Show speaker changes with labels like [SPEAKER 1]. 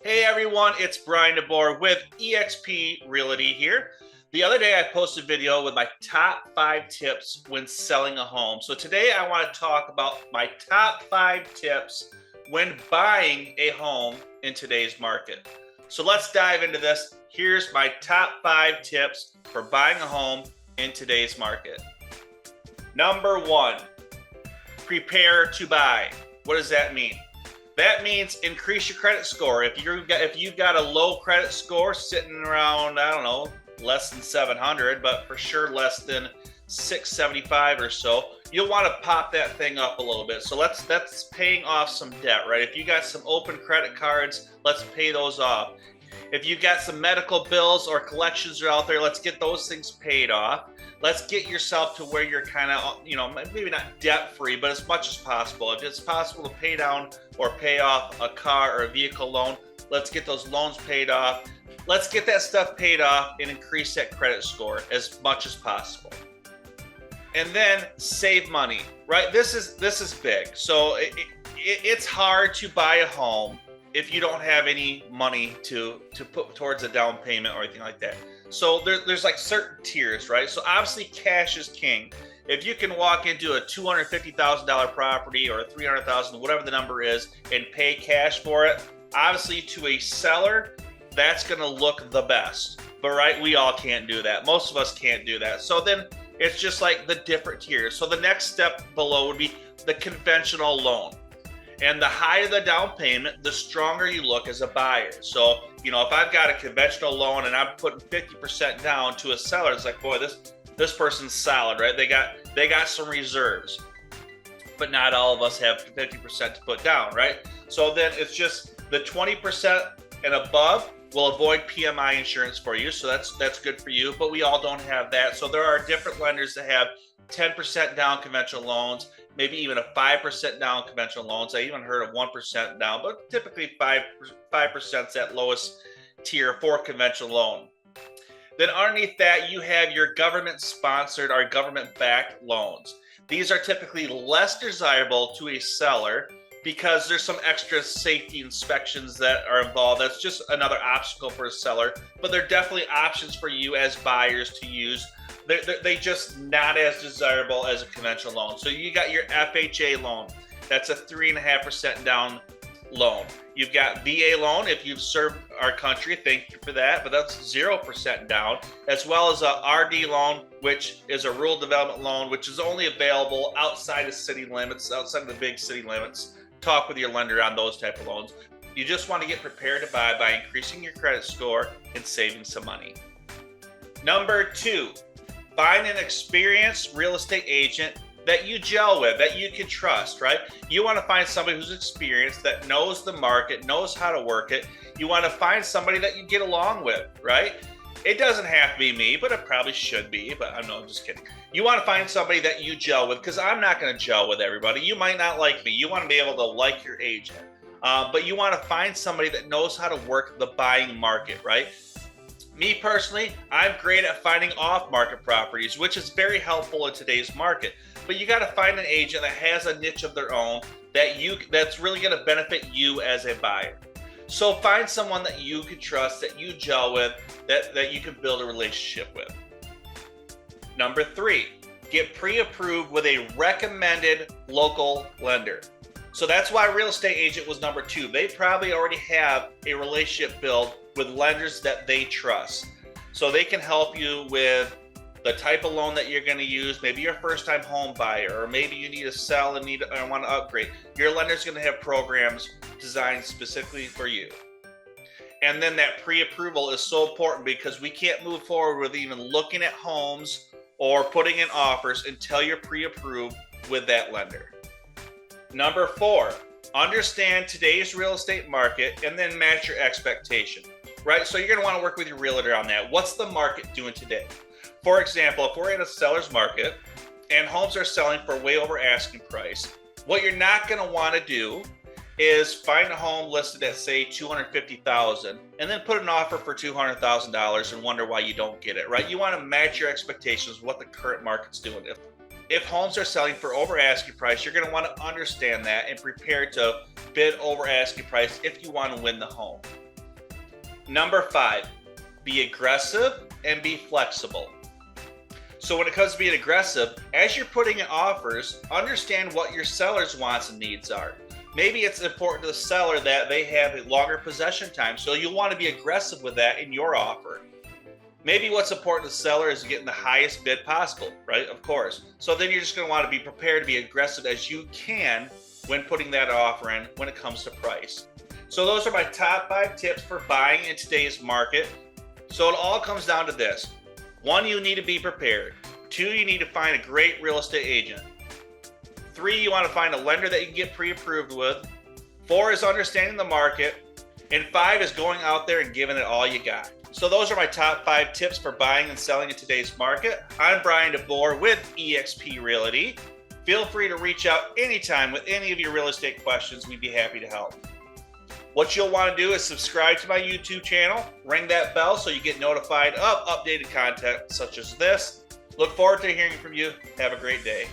[SPEAKER 1] Hey everyone, it's Brian DeBoer with eXp Realty here. The other day I posted a video with my top 5 tips when selling a home. So today I want to talk about my top 5 tips when buying a home in today's market. So let's dive into this. Here's my top 5 tips for buying a home in today's market. Number 1, prepare to buy. What does that mean? That means increase your credit score. If you've got a low credit score sitting around, I don't know, less than 700, but for sure less than 675 or so, you'll want to pop that thing up a little bit. So that's paying off some debt, right? If you got some open credit cards, let's pay those off. If you've got some medical bills or collections are out there, let's get those things paid off. Let's get yourself to where you're kind of, maybe not debt free, but as much as possible. If it's possible to pay down or pay off a car or a vehicle loan, let's get those loans paid off. Let's get that stuff paid off and increase that credit score as much as possible. And then save money, right? This is big. So it's hard to buy a home if you don't have any money to put towards a down payment or anything like that. So there's like certain tiers, right? So obviously cash is king. If you can walk into a $250,000 property or a $300,000, whatever the number is, and pay cash for it, obviously to a seller, that's gonna look the best. But right, we all can't do that. Most of us can't do that. So then it's just like the different tiers. So the next step below would be the conventional loan. And the higher the down payment, the stronger you look as a buyer. So, if I've got a conventional loan and I'm putting 50% down to a seller, it's like, boy, this person's solid, right? They got some reserves. But not all of us have 50% to put down, right? So then it's just the 20% and above will avoid PMI insurance for you. So that's good for you, but we all don't have that. So there are different lenders that have 10% down conventional loans, maybe even a 5% down conventional loans. I even heard of 1% down, but typically 5% is that lowest tier for conventional loan. Then underneath that, you have your government-sponsored or government-backed loans. These are typically less desirable to a seller because there's some extra safety inspections that are involved. That's just another obstacle for a seller, but they're definitely options for you as buyers to use. They just not as desirable as a conventional loan. So you got your FHA loan. That's a 3.5% down loan. You've got VA loan if you've served our country. Thank you for that. But that's 0% down, as well as a RD loan, which is a rural development loan, which is only available outside of city limits, outside of the big city limits. Talk with your lender on those type of loans. You just want to get prepared to buy by increasing your credit score and saving some money. Number 2. Find an experienced real estate agent that you gel with, that you can trust, right? You want to find somebody who's experienced, that knows the market, knows how to work it. You want to find somebody that you get along with, right? It doesn't have to be me, but it probably should be, but I'm just kidding. You want to find somebody that you gel with, because I'm not going to gel with everybody. You might not like me. You want to be able to like your agent. But you want to find somebody that knows how to work the buying market, right? Me personally, I'm great at finding off-market properties, which is very helpful in today's market. But you got to find an agent that has a niche of their own that's really going to benefit you as a buyer. So find someone that you can trust, that you gel with, that you can build a relationship with. Number 3, get pre-approved with a recommended local lender. So that's why real estate agent was number 2. They probably already have a relationship built with lenders that they trust. So they can help you with the type of loan that you're going to use. Maybe you're a first-time home buyer, or maybe you need to sell and want to upgrade. Your lender's going to have programs designed specifically for you. And then that pre-approval is so important because we can't move forward with even looking at homes or putting in offers until you're pre-approved with that lender. Number 4, understand today's real estate market and then match your expectation, right? So you're going to want to work with your realtor on that. What's the market doing today? For example, if we're in a seller's market and homes are selling for way over asking price, what you're not going to want to do is find a home listed at, say, $250,000 and then put an offer for $200,000 and wonder why you don't get it, right? You want to match your expectations with what the current market's doing. If homes are selling for over asking price, you're going to want to understand that and prepare to bid over asking price if you want to win the home. Number 5, be aggressive and be flexible. So when it comes to being aggressive, as you're putting in offers, understand what your seller's wants and needs are. Maybe it's important to the seller that they have a longer possession time, so you'll want to be aggressive with that in your offer. Maybe what's important to the seller is getting the highest bid possible, right? Of course. So then you're just going to want to be prepared to be aggressive as you can when putting that offer in when it comes to price. So those are my top 5 tips for buying in today's market. So it all comes down to this. 1, you need to be prepared. 2, you need to find a great real estate agent. 3, you want to find a lender that you can get pre-approved with. 4 is understanding the market. And 5 is going out there and giving it all you got. So those are my top 5 tips for buying and selling in today's market. I'm Brian DeBoer with eXp Realty. Feel free to reach out anytime with any of your real estate questions. We'd be happy to help. What you'll want to do is subscribe to my YouTube channel, ring that bell so you get notified of updated content such as this. Look forward to hearing from you. Have a great day.